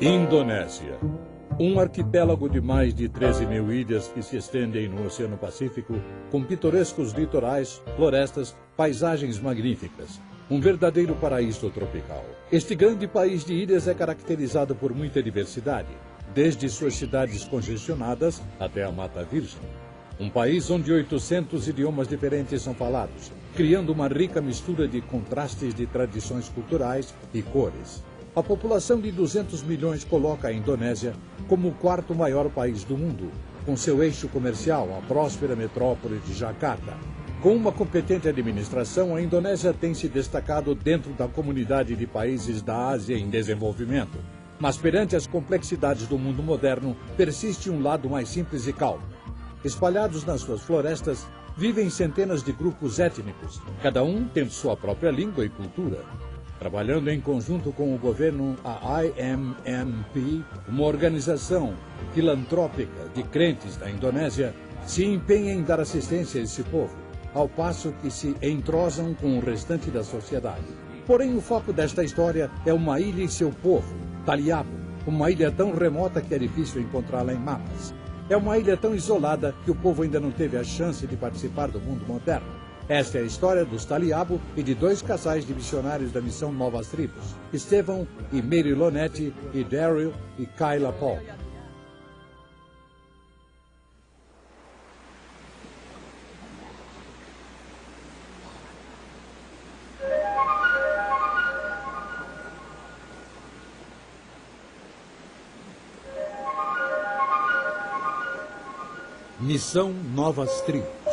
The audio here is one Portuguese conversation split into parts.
Indonésia. Um arquipélago de mais de 13 mil ilhas que se estendem no Oceano Pacífico, com pitorescos litorais, florestas, paisagens magníficas. Um verdadeiro paraíso tropical. Este grande país de ilhas é caracterizado por muita diversidade, desde suas cidades congestionadas até a Mata Virgem. Um país onde 800 idiomas diferentes são falados, criando uma rica mistura de contrastes de tradições culturais e cores. A população de 200 milhões coloca a Indonésia como o quarto maior país do mundo, com seu eixo comercial, a próspera metrópole de Jakarta. Com uma competente administração, a Indonésia tem se destacado dentro da comunidade de países da Ásia em desenvolvimento. Mas perante as complexidades do mundo moderno, persiste um lado mais simples e calmo. Espalhados nas suas florestas, vivem centenas de grupos étnicos, cada um tendo sua própria língua e cultura. Trabalhando em conjunto com o governo, a IMMP, uma organização filantrópica de crentes da Indonésia, se empenha em dar assistência a esse povo, ao passo que se entrosam com o restante da sociedade. Porém, o foco desta história é uma ilha e seu povo, Taliabo, uma ilha tão remota que é difícil encontrá-la em mapas. É uma ilha tão isolada que o povo ainda não teve a chance de participar do mundo moderno. Esta é a história dos Taliabo e de dois casais de missionários da missão Novas Tribos, Estevão e Mary Lonete, e Daryl e Kyla Paul. Missão Novas Tribos.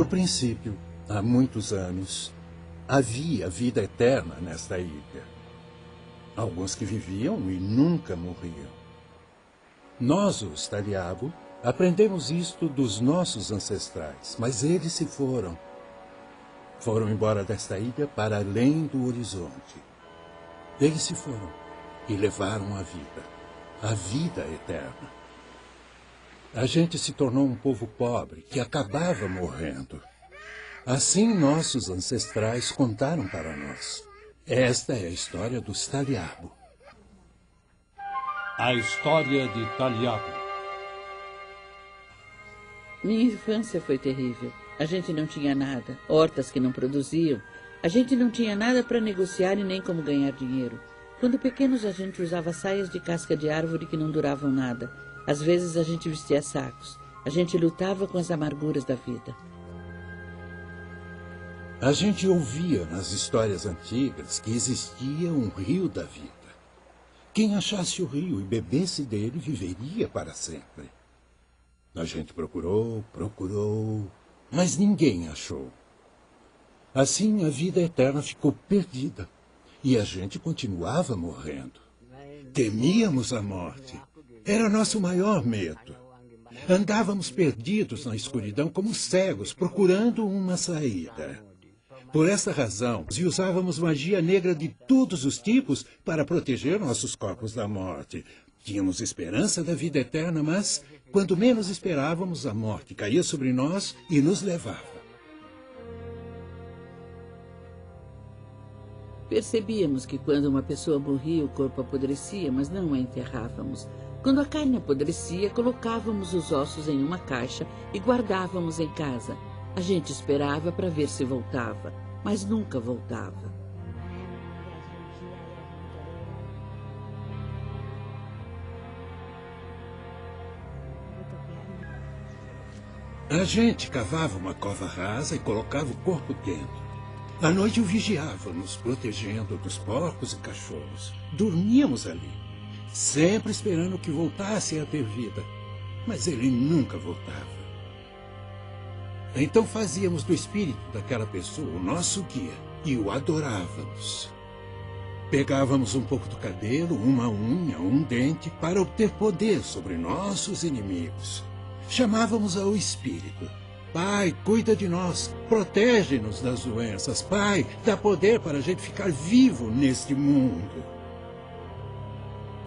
No princípio, há muitos anos, havia vida eterna nesta ilha. Alguns que viviam e nunca morriam. Nós, os Taliabo, aprendemos isto dos nossos ancestrais, mas eles se foram. Foram embora desta ilha para além do horizonte. Eles se foram e levaram a vida eterna. A gente se tornou um povo pobre que acabava morrendo. Assim nossos ancestrais contaram para nós. Esta é a história dos Taliabo. A história de Taliabo. Minha infância foi terrível. A gente não tinha nada, hortas que não produziam. A gente não tinha nada para negociar e nem como ganhar dinheiro. Quando pequenos, a gente usava saias de casca de árvore que não duravam nada. Às vezes a gente vestia sacos. A gente lutava com as amarguras da vida. A gente ouvia nas histórias antigas que existia um rio da vida. Quem achasse o rio e bebesse dele viveria para sempre. A gente procurou, mas ninguém achou. Assim a vida eterna ficou perdida e a gente continuava morrendo. Temíamos a morte. Era nosso maior medo. Andávamos perdidos na escuridão como cegos, procurando uma saída. Por essa razão, usávamos magia negra de todos os tipos para proteger nossos corpos da morte. Tínhamos esperança da vida eterna, mas, quando menos esperávamos, a morte caía sobre nós e nos levava. Percebíamos que quando uma pessoa morria, o corpo apodrecia, mas não a enterrávamos. Quando a carne apodrecia, colocávamos os ossos em uma caixa e guardávamos em casa. A gente esperava para ver se voltava, mas nunca voltava. A gente cavava uma cova rasa e colocava o corpo dentro. À noite o vigiávamos, protegendo dos porcos e cachorros. Dormíamos ali, sempre esperando que voltasse a ter vida. Mas ele nunca voltava. Então fazíamos do espírito daquela pessoa o nosso guia e o adorávamos. Pegávamos um pouco do cabelo, uma unha, um dente, para obter poder sobre nossos inimigos. Chamávamos ao espírito. Pai, cuida de nós, protege-nos das doenças. Pai, dá poder para a gente ficar vivo neste mundo.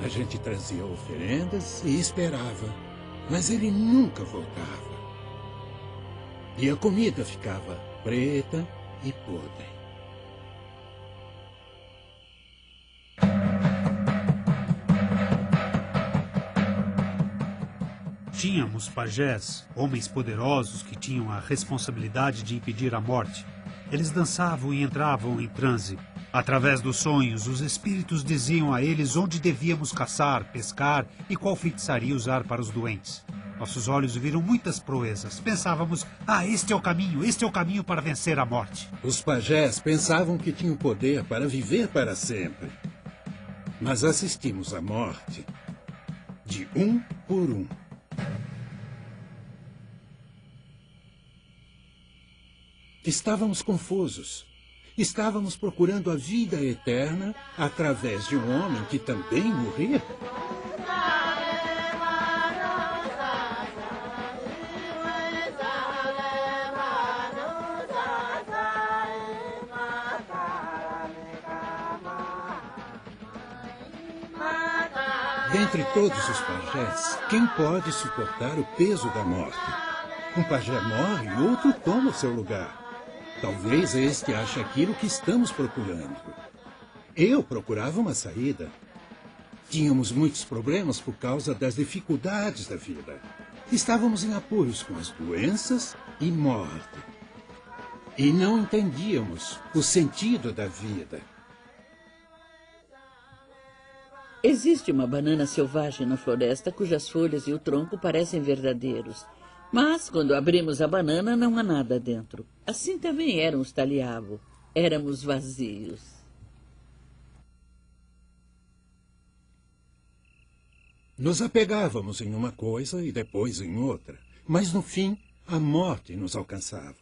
A gente trazia oferendas e esperava, mas ele nunca voltava. E a comida ficava preta e podre. Tínhamos pajés, homens poderosos que tinham a responsabilidade de impedir a morte. Eles dançavam e entravam em transe. Através dos sonhos, os espíritos diziam a eles onde devíamos caçar, pescar e qual feitiçaria usar para os doentes. Nossos olhos viram muitas proezas. Pensávamos, este é o caminho para vencer a morte. Os pajés pensavam que tinham poder para viver para sempre. Mas assistimos à morte de um por um. Estávamos confusos. Estávamos procurando a vida eterna através de um homem que também morria. Dentre todos os pajés, quem pode suportar o peso da morte? Um pajé morre e outro toma o seu lugar. Talvez este ache aquilo que estamos procurando. Eu procurava uma saída. Tínhamos muitos problemas por causa das dificuldades da vida. Estávamos em apuros com as doenças e morte. E não entendíamos o sentido da vida. Existe uma banana selvagem na floresta cujas folhas e o tronco parecem verdadeiros. Mas, quando abrimos a banana, não há nada dentro. Assim também eram os Taliabo. Éramos vazios. Nos apegávamos em uma coisa e depois em outra. Mas, no fim, a morte nos alcançava.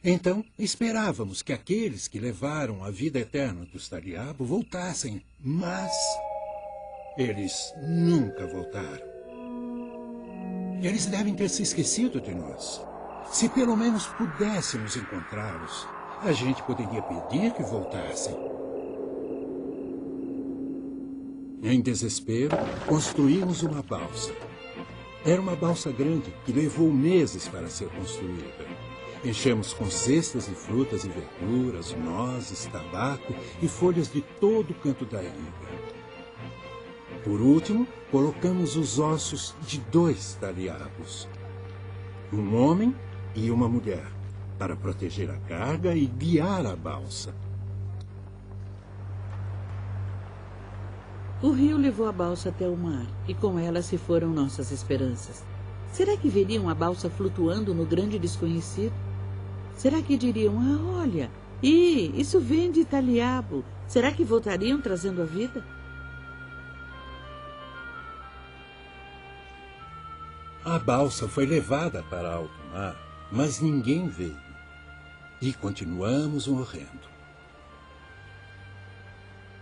Então, esperávamos que aqueles que levaram a vida eterna dos Taliabo voltassem. Mas eles nunca voltaram. Eles devem ter se esquecido de nós. Se pelo menos pudéssemos encontrá-los, a gente poderia pedir que voltassem. Em desespero, construímos uma balsa. Era uma balsa grande que levou meses para ser construída. Enchemos com cestas de frutas e verduras, nozes, tabaco e folhas de todo o canto da ilha. Por último, colocamos os ossos de 2 Taliabos. Um homem e uma mulher, para proteger a carga e guiar a balsa. O rio levou a balsa até o mar, e com ela se foram nossas esperanças. Será que veriam a balsa flutuando no grande desconhecido? Será que diriam, olha, isso vem de Taliabo. Será que voltariam trazendo a vida? A balsa foi levada para alto mar, mas ninguém veio. E continuamos morrendo.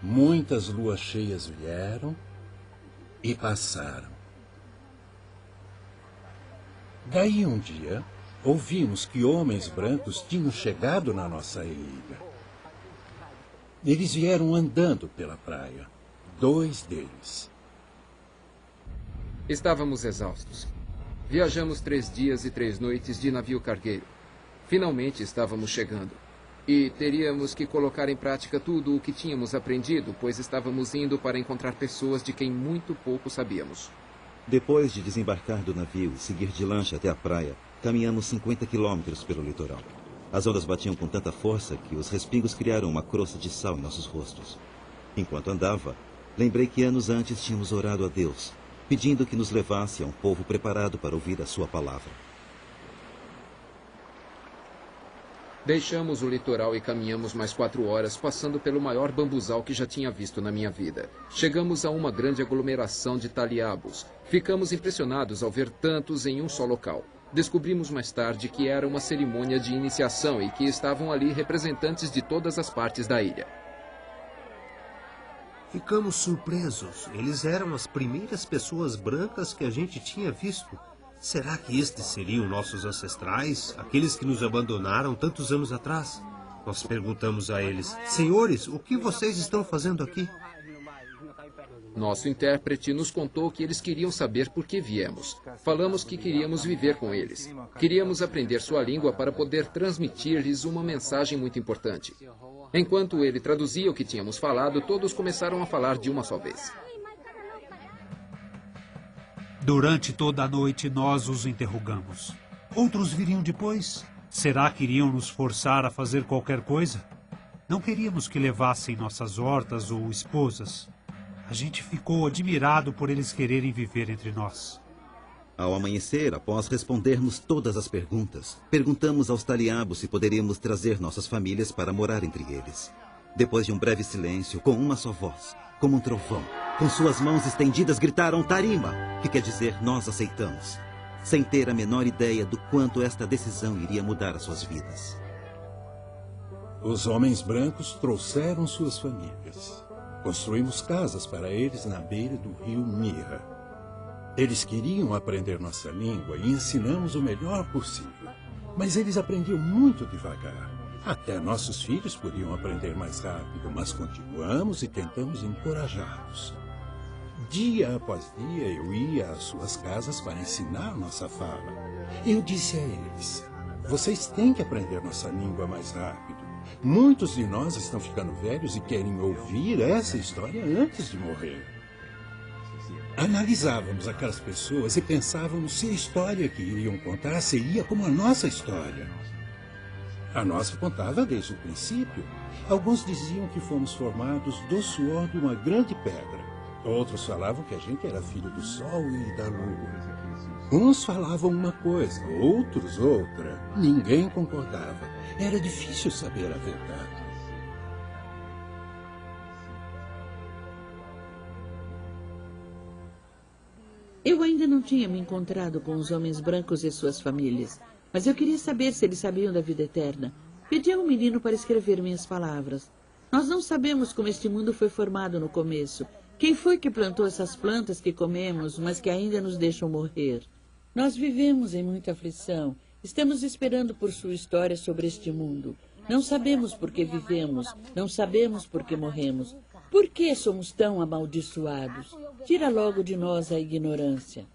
Muitas luas cheias vieram e passaram. Daí um dia, ouvimos que homens brancos tinham chegado na nossa ilha. Eles vieram andando pela praia, 2 deles. Estávamos exaustos. Viajamos 3 dias e 3 noites de navio cargueiro. Finalmente estávamos chegando. E teríamos que colocar em prática tudo o que tínhamos aprendido, pois estávamos indo para encontrar pessoas de quem muito pouco sabíamos. Depois de desembarcar do navio e seguir de lancha até a praia, caminhamos 50 quilômetros pelo litoral. As ondas batiam com tanta força que os respingos criaram uma crosta de sal em nossos rostos. Enquanto andava, lembrei que anos antes tínhamos orado a Deus, pedindo que nos levasse a um povo preparado para ouvir a sua palavra. Deixamos o litoral e caminhamos mais 4 horas, passando pelo maior bambuzal que já tinha visto na minha vida. Chegamos a uma grande aglomeração de taliabos. Ficamos impressionados ao ver tantos em um só local. Descobrimos mais tarde que era uma cerimônia de iniciação e que estavam ali representantes de todas as partes da ilha. Ficamos surpresos. Eles eram as primeiras pessoas brancas que a gente tinha visto. Será que estes seriam nossos ancestrais? Aqueles que nos abandonaram tantos anos atrás? Nós perguntamos a eles: senhores, o que vocês estão fazendo aqui? Nosso intérprete nos contou que eles queriam saber por que viemos. Falamos que queríamos viver com eles. Queríamos aprender sua língua para poder transmitir-lhes uma mensagem muito importante. Enquanto ele traduzia o que tínhamos falado, todos começaram a falar de uma só vez. Durante toda a noite, nós os interrogamos. Outros viriam depois? Será que iriam nos forçar a fazer qualquer coisa? Não queríamos que levassem nossas hortas ou esposas. A gente ficou admirado por eles quererem viver entre nós. Ao amanhecer, após respondermos todas as perguntas, perguntamos aos taliabos se poderíamos trazer nossas famílias para morar entre eles. Depois de um breve silêncio, com uma só voz, como um trovão, com suas mãos estendidas, gritaram Tarima, que quer dizer nós aceitamos, sem ter a menor ideia do quanto esta decisão iria mudar as suas vidas. Os homens brancos trouxeram suas famílias. Construímos casas para eles na beira do rio Mira. Eles queriam aprender nossa língua e ensinamos o melhor possível. Mas eles aprendiam muito devagar. Até nossos filhos podiam aprender mais rápido, mas continuamos e tentamos encorajá-los. Dia após dia eu ia às suas casas para ensinar nossa fala. Eu disse a eles: vocês têm que aprender nossa língua mais rápido. Muitos de nós estão ficando velhos e querem ouvir essa história antes de morrer. Analisávamos aquelas pessoas e pensávamos se a história que iriam contar seria como a nossa história. A nossa contava desde o princípio. Alguns diziam que fomos formados do suor de uma grande pedra. Outros falavam que a gente era filho do sol e da lua. Uns falavam uma coisa, outros outra. Ninguém concordava. Era difícil saber a verdade. Eu ainda não tinha me encontrado com os homens brancos e suas famílias, mas eu queria saber se eles sabiam da vida eterna. Pedi a um menino para escrever minhas palavras. Nós não sabemos como este mundo foi formado no começo. Quem foi que plantou essas plantas que comemos, mas que ainda nos deixam morrer? Nós vivemos em muita aflição. Estamos esperando por sua história sobre este mundo. Não sabemos por que vivemos, não sabemos por que morremos. Por que somos tão amaldiçoados? Tira logo de nós a ignorância.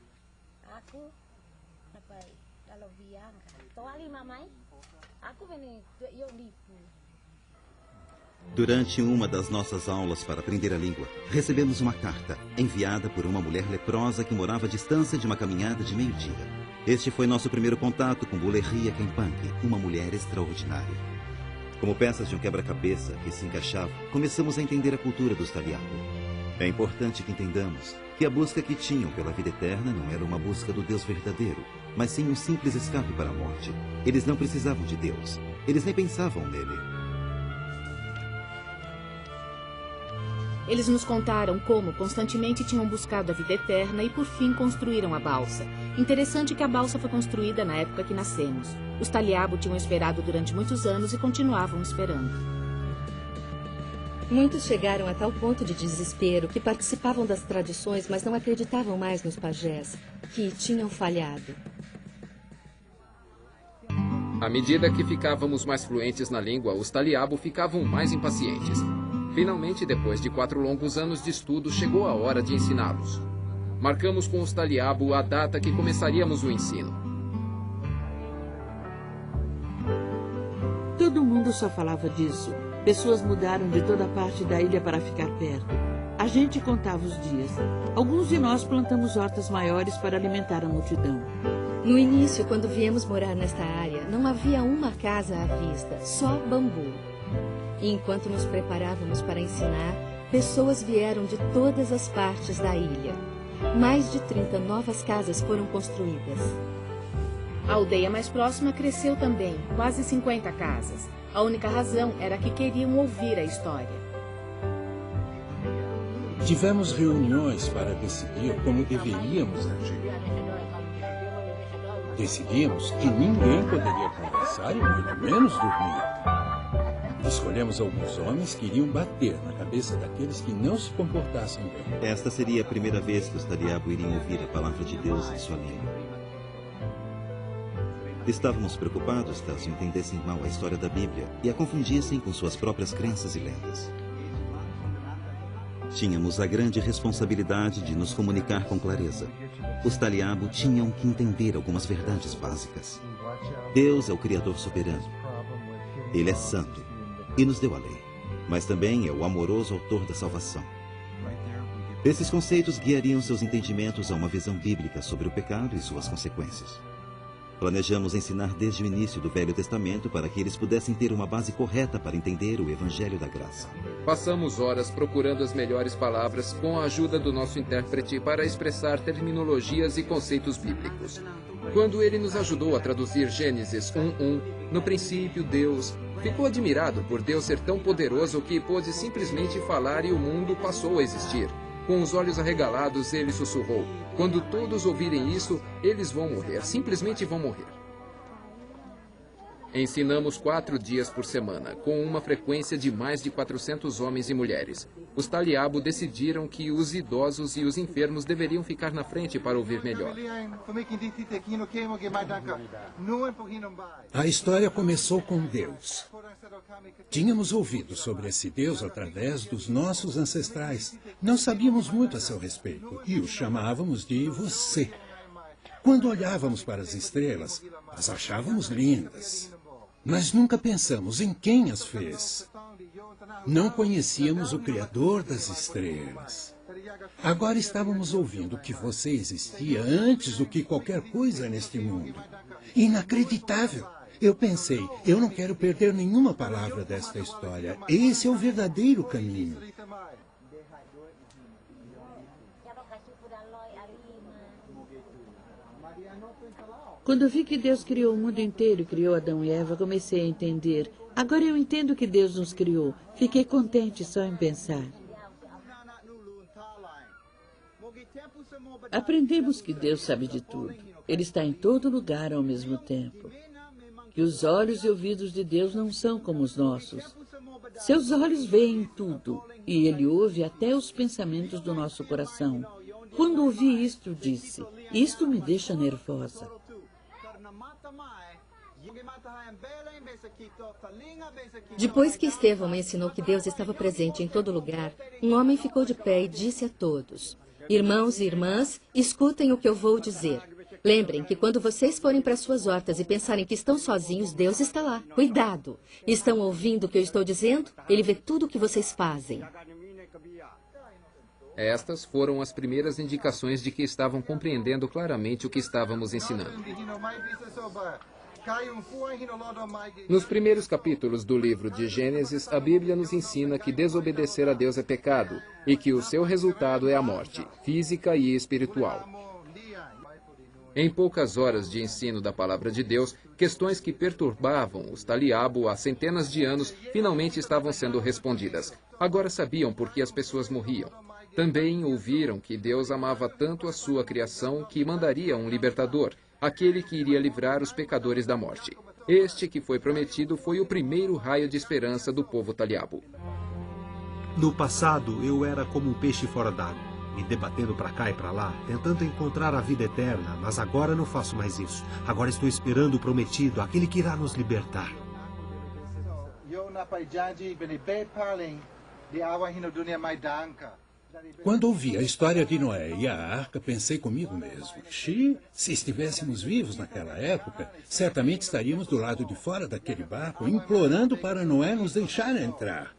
Durante uma das nossas aulas para aprender a língua, recebemos uma carta enviada por uma mulher leprosa que morava à distância de uma caminhada de meio-dia. Este foi nosso primeiro contato com Bulerria Kempang, uma mulher extraordinária. Como peças de um quebra-cabeça que se encaixavam, começamos a entender a cultura dos taliabos. É importante que entendamos que a busca que tinham pela vida eterna não era uma busca do Deus verdadeiro, mas sim um simples escape para a morte. Eles não precisavam de Deus. Eles nem pensavam nele. Eles nos contaram como constantemente tinham buscado a vida eterna e por fim construíram a balsa. Interessante que a balsa foi construída na época que nascemos. Os taliabo tinham esperado durante muitos anos e continuavam esperando. Muitos chegaram a tal ponto de desespero que participavam das tradições, mas não acreditavam mais nos pajés, que tinham falhado. À medida que ficávamos mais fluentes na língua, os taliabo ficavam mais impacientes. Finalmente, depois de 4 longos anos de estudo, chegou a hora de ensiná-los. Marcamos com os taliabo a data que começaríamos o ensino. Todo mundo só falava disso. Pessoas mudaram de toda parte da ilha para ficar perto. A gente contava os dias. Alguns de nós plantamos hortas maiores para alimentar a multidão. No início, quando viemos morar nesta área, não havia uma casa à vista, só bambu. E enquanto nos preparávamos para ensinar, pessoas vieram de todas as partes da ilha. Mais de 30 novas casas foram construídas. A aldeia mais próxima cresceu também, quase 50 casas. A única razão era que queriam ouvir a história. Tivemos reuniões para decidir como deveríamos agir. Decidimos que ninguém poderia conversar e muito menos dormir. Escolhemos alguns homens que iriam bater na cabeça daqueles que não se comportassem bem. Esta seria a primeira vez que os Taliabo iriam ouvir a palavra de Deus em sua língua. Estávamos preocupados caso entendessem mal a história da Bíblia e a confundissem com suas próprias crenças e lendas. Tínhamos a grande responsabilidade de nos comunicar com clareza. Os Taliabo tinham que entender algumas verdades básicas. Deus é o Criador soberano. Ele é santo e nos deu a lei, mas também é o amoroso autor da salvação. Esses conceitos guiariam seus entendimentos a uma visão bíblica sobre o pecado e suas consequências. Planejamos ensinar desde o início do Velho Testamento para que eles pudessem ter uma base correta para entender o Evangelho da Graça. Passamos horas procurando as melhores palavras com a ajuda do nosso intérprete para expressar terminologias e conceitos bíblicos. Quando ele nos ajudou a traduzir Gênesis 1:1, no princípio Deus, ficou admirado por Deus ser tão poderoso que pôde simplesmente falar e o mundo passou a existir. Com os olhos arregalados, ele sussurrou: quando todos ouvirem isso, eles vão morrer, simplesmente vão morrer. Ensinamos 4 dias por semana, com uma frequência de mais de 400 homens e mulheres. Os Taliabo decidiram que os idosos e os enfermos deveriam ficar na frente para ouvir melhor. A história começou com Deus. Tínhamos ouvido sobre esse Deus através dos nossos ancestrais. Não sabíamos muito a seu respeito e o chamávamos de você. Quando olhávamos para as estrelas, as achávamos lindas. Mas nunca pensamos em quem as fez. Não conhecíamos o Criador das estrelas. Agora estávamos ouvindo que você existia antes do que qualquer coisa neste mundo. Inacreditável! Eu pensei, eu não quero perder nenhuma palavra desta história. Esse é o verdadeiro caminho. Quando vi que Deus criou o mundo inteiro e criou Adão e Eva, comecei a entender. Agora eu entendo que Deus nos criou. Fiquei contente só em pensar. Aprendemos que Deus sabe de tudo. Ele está em todo lugar ao mesmo tempo. Que os olhos e ouvidos de Deus não são como os nossos. Seus olhos veem tudo e Ele ouve até os pensamentos do nosso coração. Quando ouvi isto, disse: isto me deixa nervosa. Depois que Estevão ensinou que Deus estava presente em todo lugar, um homem ficou de pé e disse a todos: irmãos e irmãs, escutem o que eu vou dizer. Lembrem que quando vocês forem para suas hortas e pensarem que estão sozinhos, Deus está lá. Cuidado! Estão ouvindo o que eu estou dizendo? Ele vê tudo o que vocês fazem. Estas foram as primeiras indicações de que estavam compreendendo claramente o que estávamos ensinando. Nos primeiros capítulos do livro de Gênesis, a Bíblia nos ensina que desobedecer a Deus é pecado e que o seu resultado é a morte, física e espiritual. Em poucas horas de ensino da palavra de Deus, questões que perturbavam os Taliabo há centenas de anos finalmente estavam sendo respondidas. Agora sabiam por que as pessoas morriam. Também ouviram que Deus amava tanto a sua criação que mandaria um libertador, aquele que iria livrar os pecadores da morte. Este que foi prometido foi o primeiro raio de esperança do povo Taliabo. No passado, eu era como um peixe fora d'água, me debatendo para cá e para lá, tentando encontrar a vida eterna, mas agora não faço mais isso. Agora estou esperando o prometido, aquele que irá nos libertar. Quando ouvi a história de Noé e a arca, pensei comigo mesmo: se estivéssemos vivos naquela época, certamente estaríamos do lado de fora daquele barco, implorando para Noé nos deixar entrar.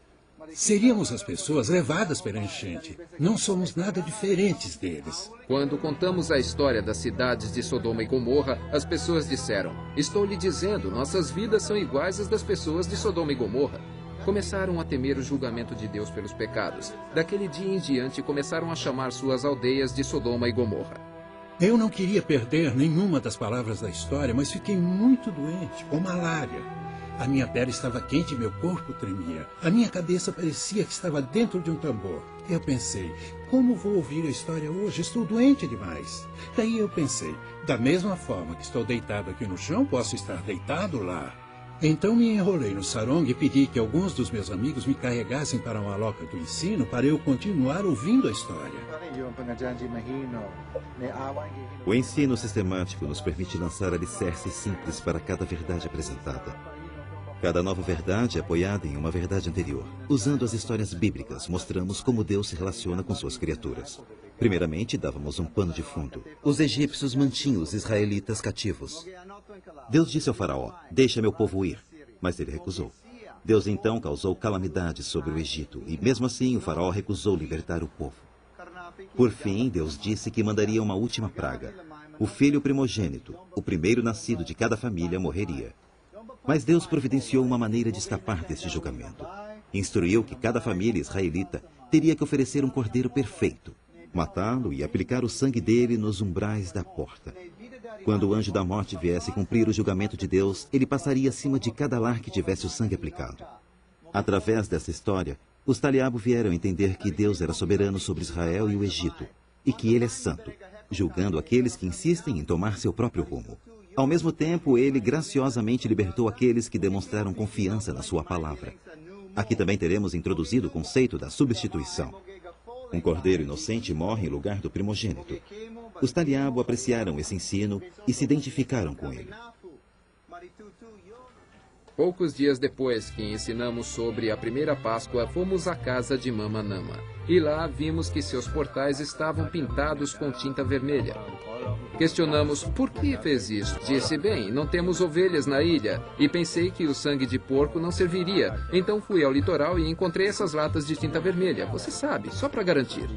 Seríamos as pessoas levadas pela enchente. Não somos nada diferentes deles. Quando contamos a história das cidades de Sodoma e Gomorra, as pessoas disseram: estou lhe dizendo, nossas vidas são iguais às das pessoas de Sodoma e Gomorra. Começaram a temer o julgamento de Deus pelos pecados. Daquele dia em diante, começaram a chamar suas aldeias de Sodoma e Gomorra. Eu não queria perder nenhuma das palavras da história, mas fiquei muito doente, com malária. A minha pele estava quente e meu corpo tremia. A minha cabeça parecia que estava dentro de um tambor. Eu pensei, como vou ouvir a história hoje? Estou doente demais. Daí eu pensei, da mesma forma que estou deitado aqui no chão, posso estar deitado lá. Então me enrolei no sarong e pedi que alguns dos meus amigos me carregassem para uma loca do ensino para eu continuar ouvindo a história. O ensino sistemático nos permite lançar alicerces simples para cada verdade apresentada. Cada nova verdade é apoiada em uma verdade anterior. Usando as histórias bíblicas, mostramos como Deus se relaciona com suas criaturas. Primeiramente, dávamos um pano de fundo. Os egípcios mantinham os israelitas cativos. Deus disse ao faraó, deixa meu povo ir. Mas ele recusou. Deus então causou calamidades sobre o Egito, e mesmo assim o faraó recusou libertar o povo. Por fim, Deus disse que mandaria uma última praga. O filho primogênito, o primeiro nascido de cada família, morreria. Mas Deus providenciou uma maneira de escapar deste julgamento. Instruiu que cada família israelita teria que oferecer um cordeiro perfeito, matá-lo e aplicar o sangue dele nos umbrais da porta. Quando o anjo da morte viesse cumprir o julgamento de Deus, ele passaria acima de cada lar que tivesse o sangue aplicado. Através dessa história, os Taliabo vieram entender que Deus era soberano sobre Israel e o Egito, e que ele é santo, julgando aqueles que insistem em tomar seu próprio rumo. Ao mesmo tempo, ele graciosamente libertou aqueles que demonstraram confiança na sua palavra. Aqui também teremos introduzido o conceito da substituição. Um cordeiro inocente morre em lugar do primogênito. Os Taliabo apreciaram esse ensino e se identificaram com ele. Poucos dias depois que ensinamos sobre a primeira Páscoa, fomos à casa de Mama Nama. E lá vimos que seus portais estavam pintados com tinta vermelha. Questionamos por que fez isso. Disse, bem, não temos ovelhas na ilha. E pensei que o sangue de porco não serviria. Então fui ao litoral e encontrei essas latas de tinta vermelha. Você sabe, só para garantir.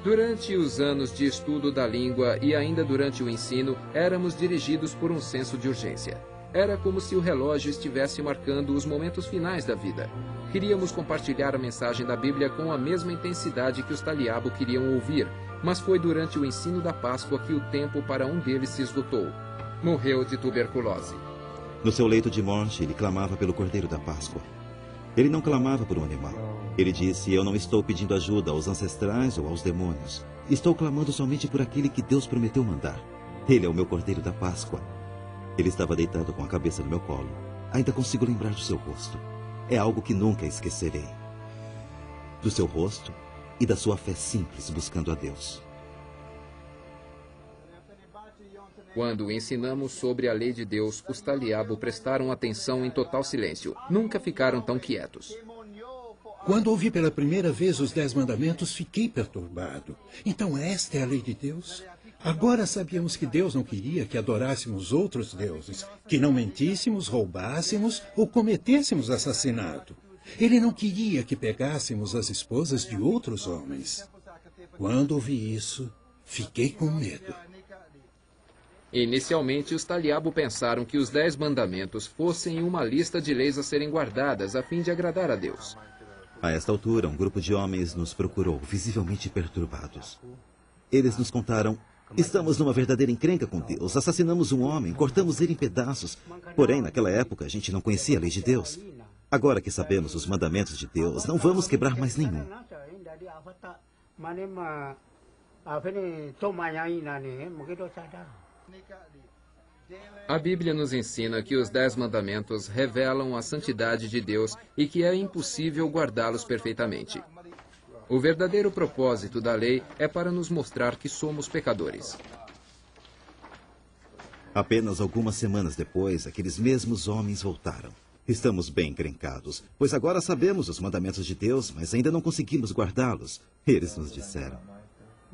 Durante os anos de estudo da língua e ainda durante o ensino, éramos dirigidos por um senso de urgência. Era como se o relógio estivesse marcando os momentos finais da vida. Queríamos compartilhar a mensagem da Bíblia com a mesma intensidade que os Taliabo queriam ouvir, mas foi durante o ensino da Páscoa que o tempo para um deles se esgotou. Morreu de tuberculose. No seu leito de morte, ele clamava pelo Cordeiro da Páscoa. Ele não clamava por um animal. Ele disse, eu não estou pedindo ajuda aos ancestrais ou aos demônios. Estou clamando somente por aquele que Deus prometeu mandar. Ele é o meu Cordeiro da Páscoa. Ele estava deitado com a cabeça no meu colo. Ainda consigo lembrar do seu rosto. É algo que nunca esquecerei. Do seu rosto e da sua fé simples buscando a Deus. Quando ensinamos sobre a lei de Deus, os Taliabo prestaram atenção em total silêncio. Nunca ficaram tão quietos. Quando ouvi pela primeira vez os 10 mandamentos, fiquei perturbado. Então esta é a lei de Deus? Agora sabíamos que Deus não queria que adorássemos outros deuses, que não mentíssemos, roubássemos ou cometêssemos assassinato. Ele não queria que pegássemos as esposas de outros homens. Quando ouvi isso, fiquei com medo. Inicialmente, os Taliabo pensaram que os 10 mandamentos fossem uma lista de leis a serem guardadas a fim de agradar a Deus. A esta altura, um grupo de homens nos procurou, visivelmente perturbados. Eles nos contaram, estamos numa verdadeira encrenca com Deus, assassinamos um homem, cortamos ele em pedaços. Porém, naquela época, a gente não conhecia a lei de Deus. Agora que sabemos os mandamentos de Deus, não vamos quebrar mais nenhum. A Bíblia nos ensina que os 10 mandamentos revelam a santidade de Deus e que é impossível guardá-los perfeitamente. O verdadeiro propósito da lei é para nos mostrar que somos pecadores. Apenas algumas semanas depois, aqueles mesmos homens voltaram. Estamos bem encrencados, pois agora sabemos os mandamentos de Deus, mas ainda não conseguimos guardá-los. Eles nos disseram.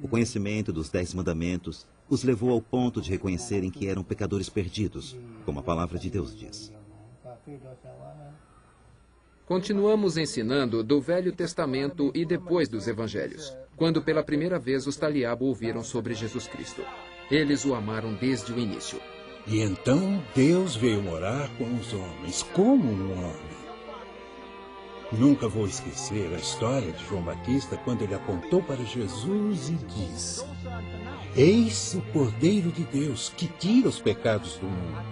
O conhecimento dos 10 mandamentos os levou ao ponto de reconhecerem que eram pecadores perdidos, como a palavra de Deus diz. Continuamos ensinando do Velho Testamento e depois dos Evangelhos, quando pela primeira vez os Taliabo ouviram sobre Jesus Cristo. Eles o amaram desde o início. E então Deus veio morar com os homens, como um homem. Nunca vou esquecer a história de João Batista quando ele apontou para Jesus e disse: Eis o Cordeiro de Deus que tira os pecados do mundo.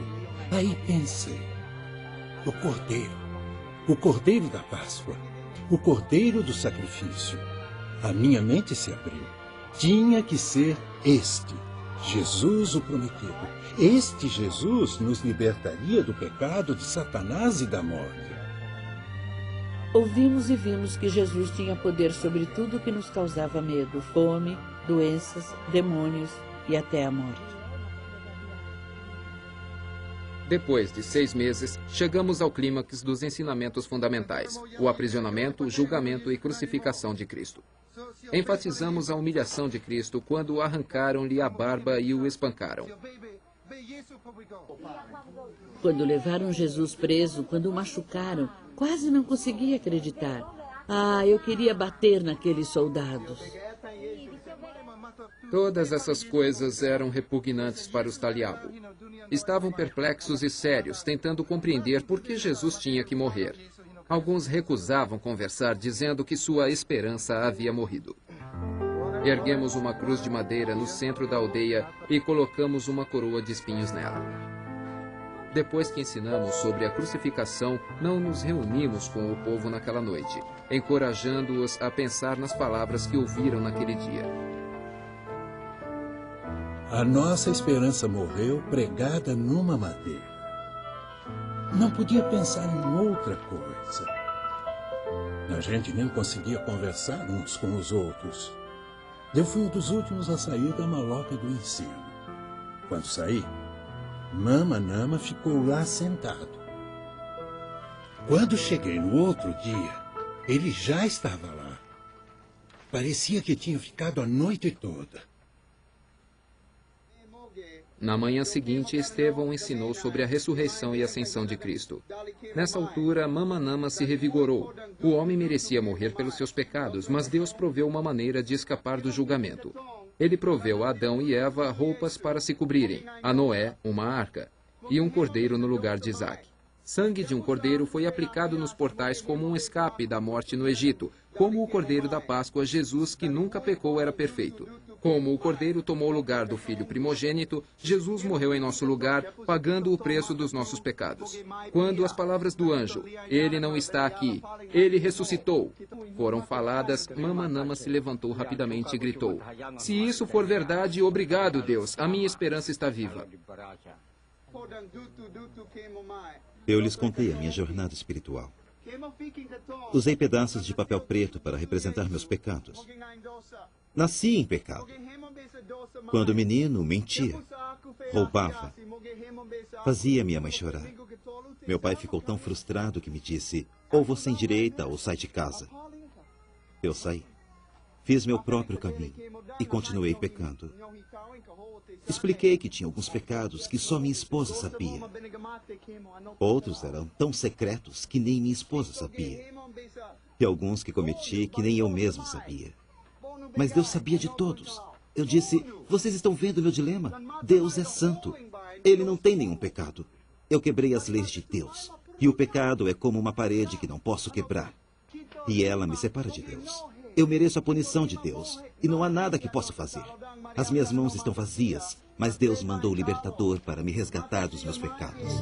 Aí pensei, o Cordeiro da Páscoa, o Cordeiro do sacrifício. A minha mente se abriu. Tinha que ser este, Jesus o prometido. Este Jesus nos libertaria do pecado de Satanás e da morte. Ouvimos e vimos que Jesus tinha poder sobre tudo o que nos causava medo, fome, doenças, demônios e até a morte. Depois de 6 meses, chegamos ao clímax dos ensinamentos fundamentais: o aprisionamento, julgamento e crucificação de Cristo. Enfatizamos a humilhação de Cristo quando arrancaram-lhe a barba e o espancaram. Quando levaram Jesus preso, quando o machucaram, quase não conseguia acreditar. Eu queria bater naqueles soldados. Todas essas coisas eram repugnantes para os Taliabo. Estavam perplexos e sérios, tentando compreender por que Jesus tinha que morrer. Alguns recusavam conversar, dizendo que sua esperança havia morrido. Erguemos uma cruz de madeira no centro da aldeia e colocamos uma coroa de espinhos nela. Depois que ensinamos sobre a crucificação, não nos reunimos com o povo naquela noite, encorajando-os a pensar nas palavras que ouviram naquele dia. A nossa esperança morreu pregada numa madeira. Não podia pensar em outra coisa. A gente nem conseguia conversar uns com os outros. Eu fui um dos últimos a sair da maloca do ensino. Quando saí, Mama Nama ficou lá sentado. Quando cheguei no outro dia, ele já estava lá. Parecia que tinha ficado a noite toda. Na manhã seguinte, Estevão ensinou sobre a ressurreição e ascensão de Cristo. Nessa altura, Mama Nama se revigorou. O homem merecia morrer pelos seus pecados, mas Deus proveu uma maneira de escapar do julgamento. Ele proveu a Adão e Eva roupas para se cobrirem, a Noé uma arca, e um cordeiro no lugar de Isaque. Sangue de um cordeiro foi aplicado nos portais como um escape da morte no Egito. Como o cordeiro da Páscoa, Jesus, que nunca pecou, era perfeito. Como o cordeiro tomou o lugar do filho primogênito, Jesus morreu em nosso lugar, pagando o preço dos nossos pecados. Quando as palavras do anjo, ele não está aqui, ele ressuscitou, foram faladas, Mama Nama se levantou rapidamente e gritou: Se isso for verdade, obrigado, Deus, a minha esperança está viva. Eu lhes contei a minha jornada espiritual. Usei pedaços de papel preto para representar meus pecados. Nasci em pecado. Quando menino, mentia, roubava, fazia minha mãe chorar. Meu pai ficou tão frustrado que me disse: ou você endireita ou sai de casa. Eu saí. Fiz meu próprio caminho e continuei pecando. Expliquei que tinha alguns pecados que só minha esposa sabia. Outros eram tão secretos que nem minha esposa sabia. E alguns que cometi que nem eu mesmo sabia. Mas Deus sabia de todos. Eu disse: vocês estão vendo meu dilema? Deus é santo. Ele não tem nenhum pecado. Eu quebrei as leis de Deus. E o pecado é como uma parede que não posso quebrar. E ela me separa de Deus. Eu mereço a punição de Deus, e não há nada que possa fazer. As minhas mãos estão vazias, mas Deus mandou o libertador para me resgatar dos meus pecados.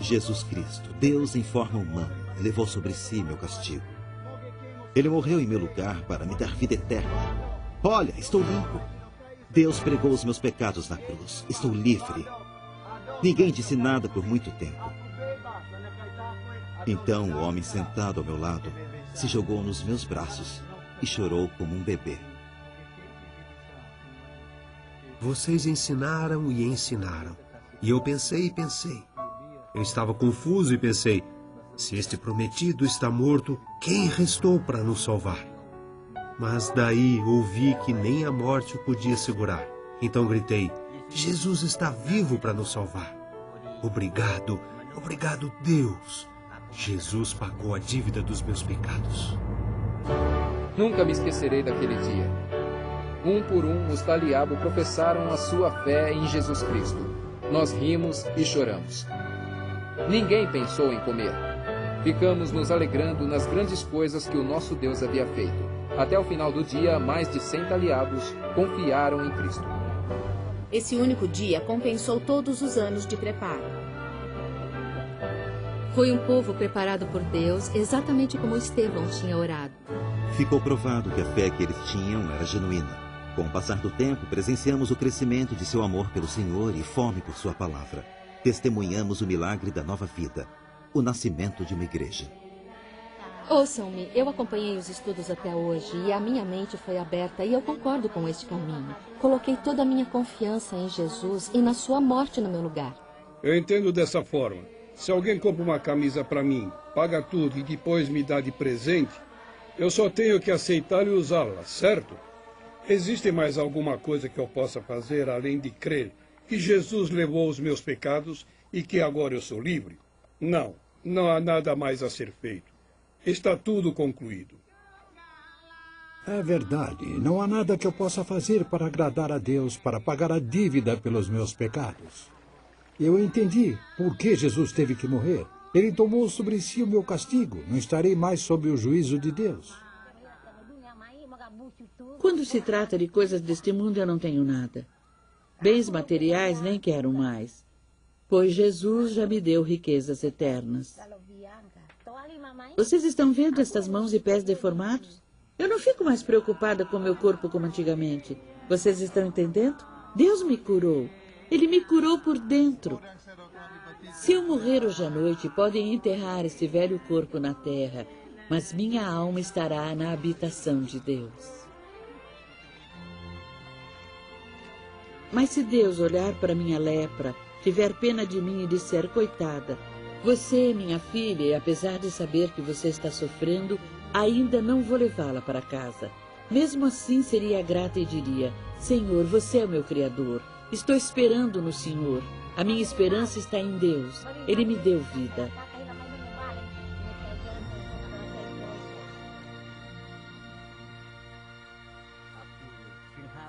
Jesus Cristo, Deus em forma humana, levou sobre si meu castigo. Ele morreu em meu lugar para me dar vida eterna. Olha, estou limpo. Deus pregou os meus pecados na cruz. Estou livre. Ninguém disse nada por muito tempo. Então o homem sentado ao meu lado se jogou nos meus braços e chorou como um bebê. Vocês ensinaram e ensinaram. E eu pensei e pensei. Eu estava confuso e pensei: se este prometido está morto, quem restou para nos salvar? Mas daí ouvi que nem a morte o podia segurar. Então gritei: Jesus está vivo para nos salvar. Obrigado, obrigado, Deus. Jesus pagou a dívida dos meus pecados. Nunca me esquecerei daquele dia. Um por um, os Taliabo professaram a sua fé em Jesus Cristo. Nós rimos e choramos. Ninguém pensou em comer. Ficamos nos alegrando nas grandes coisas que o nosso Deus havia feito. Até o final do dia, mais de 100 Taliabos confiaram em Cristo. Esse único dia compensou todos os anos de preparo. Foi um povo preparado por Deus, exatamente como Estevão tinha orado. Ficou provado que a fé que eles tinham era genuína. Com o passar do tempo, presenciamos o crescimento de seu amor pelo Senhor e fome por sua palavra. Testemunhamos o milagre da nova vida, o nascimento de uma igreja. Ouçam-me, eu acompanhei os estudos até hoje e a minha mente foi aberta e eu concordo com este caminho. Coloquei toda a minha confiança em Jesus e na sua morte no meu lugar. Eu entendo dessa forma. Se alguém compra uma camisa para mim, paga tudo e depois me dá de presente, eu só tenho que aceitar e usá-la, certo? Existe mais alguma coisa que eu possa fazer além de crer que Jesus levou os meus pecados e que agora eu sou livre? Não, não há nada mais a ser feito. Está tudo concluído. É verdade. Não há nada que eu possa fazer para agradar a Deus, para pagar a dívida pelos meus pecados. Eu entendi por que Jesus teve que morrer. Ele tomou sobre si o meu castigo. Não estarei mais sob o juízo de Deus. Quando se trata de coisas deste mundo, eu não tenho nada. Bens materiais nem quero mais, pois Jesus já me deu riquezas eternas. Vocês estão vendo estas mãos e pés deformados? Eu não fico mais preocupada com meu corpo como antigamente. Vocês estão entendendo? Deus me curou. Ele me curou por dentro. Se eu morrer hoje à noite, podem enterrar este velho corpo na terra, mas minha alma estará na habitação de Deus. Mas se Deus olhar para minha lepra, tiver pena de mim e disser, coitada, você é minha filha e apesar de saber que você está sofrendo, ainda não vou levá-la para casa. Mesmo assim seria grata e diria, Senhor, você é o meu Criador, estou esperando no Senhor, a minha esperança está em Deus, Ele me deu vida.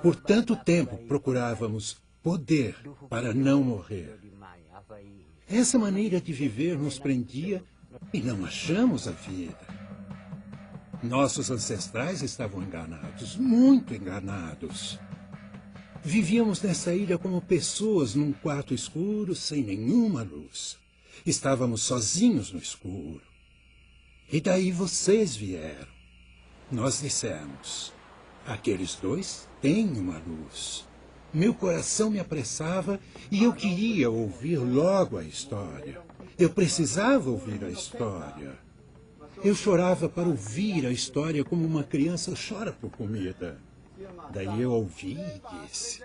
Por tanto tempo procurávamos poder para não morrer. Essa maneira de viver nos prendia e não achamos a vida. Nossos ancestrais estavam enganados, muito enganados. Vivíamos nessa ilha como pessoas num quarto escuro, sem nenhuma luz. Estávamos sozinhos no escuro. E daí vocês vieram. Nós dissemos, aqueles dois têm uma luz. Meu coração me apressava e eu queria ouvir logo a história. Eu precisava ouvir a história. Eu chorava para ouvir a história como uma criança chora por comida. Daí eu ouvi e disse,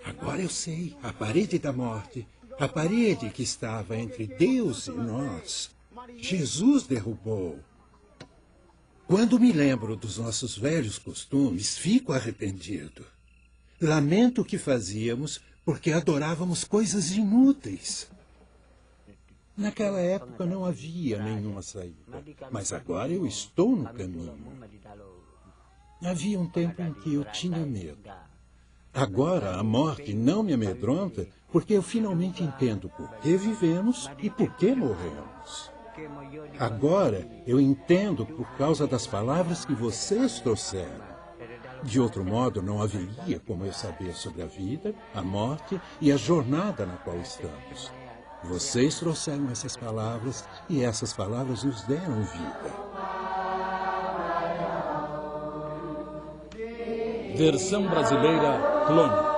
agora eu sei, a parede da morte, a parede que estava entre Deus e nós, Jesus derrubou. Quando me lembro dos nossos velhos costumes, fico arrependido. Lamento o que fazíamos porque adorávamos coisas inúteis. Naquela época não havia nenhuma saída, mas agora eu estou no caminho. Havia um tempo em que eu tinha medo. Agora a morte não me amedronta porque eu finalmente entendo por que vivemos e por que morremos. Agora eu entendo por causa das palavras que vocês trouxeram. De outro modo, não haveria como eu saber sobre a vida, a morte e a jornada na qual estamos. Vocês trouxeram essas palavras e essas palavras nos deram vida. Versão brasileira, Clone.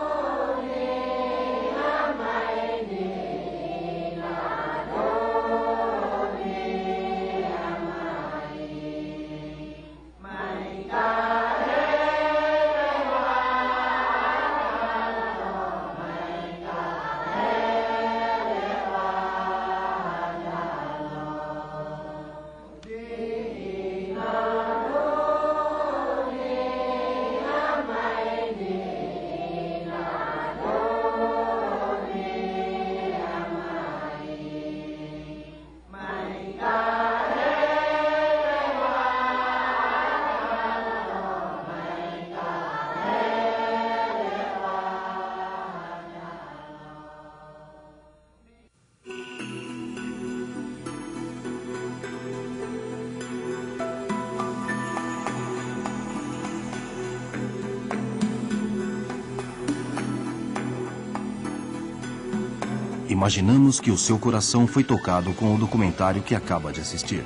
Imaginamos que o seu coração foi tocado com o documentário que acaba de assistir.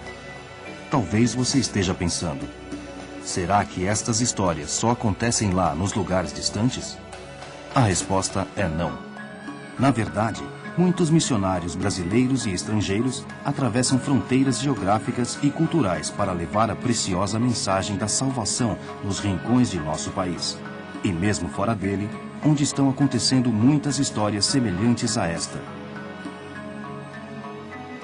Talvez você esteja pensando: será que estas histórias só acontecem lá nos lugares distantes? A resposta é não. Na verdade, muitos missionários brasileiros e estrangeiros atravessam fronteiras geográficas e culturais para levar a preciosa mensagem da salvação nos rincões de nosso país. E mesmo fora dele, onde estão acontecendo muitas histórias semelhantes a esta.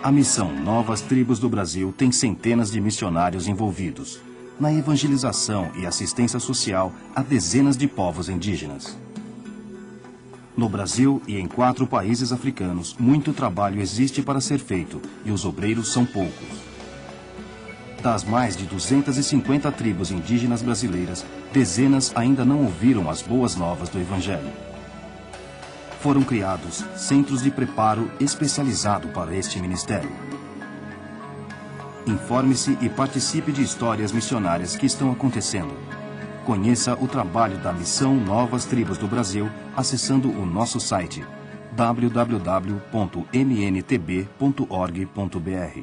A missão Novas Tribos do Brasil tem centenas de missionários envolvidos na evangelização e assistência social a dezenas de povos indígenas. No Brasil e em 4 países africanos, muito trabalho existe para ser feito e os obreiros são poucos. Das mais de 250 tribos indígenas brasileiras, dezenas ainda não ouviram as boas novas do Evangelho. Foram criados centros de preparo especializado para este ministério. Informe-se e participe de histórias missionárias que estão acontecendo. Conheça o trabalho da Missão Novas Tribos do Brasil acessando o nosso site www.mntb.org.br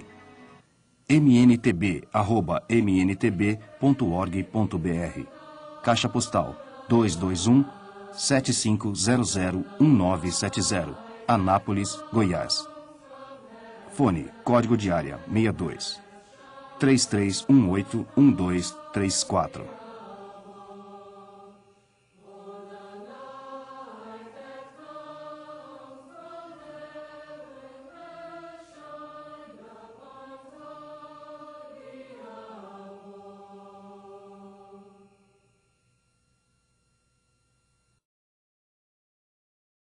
mntb@mntb.org.br Caixa Postal 221 75001970 Anápolis, Goiás. Fone código de área 62 33181234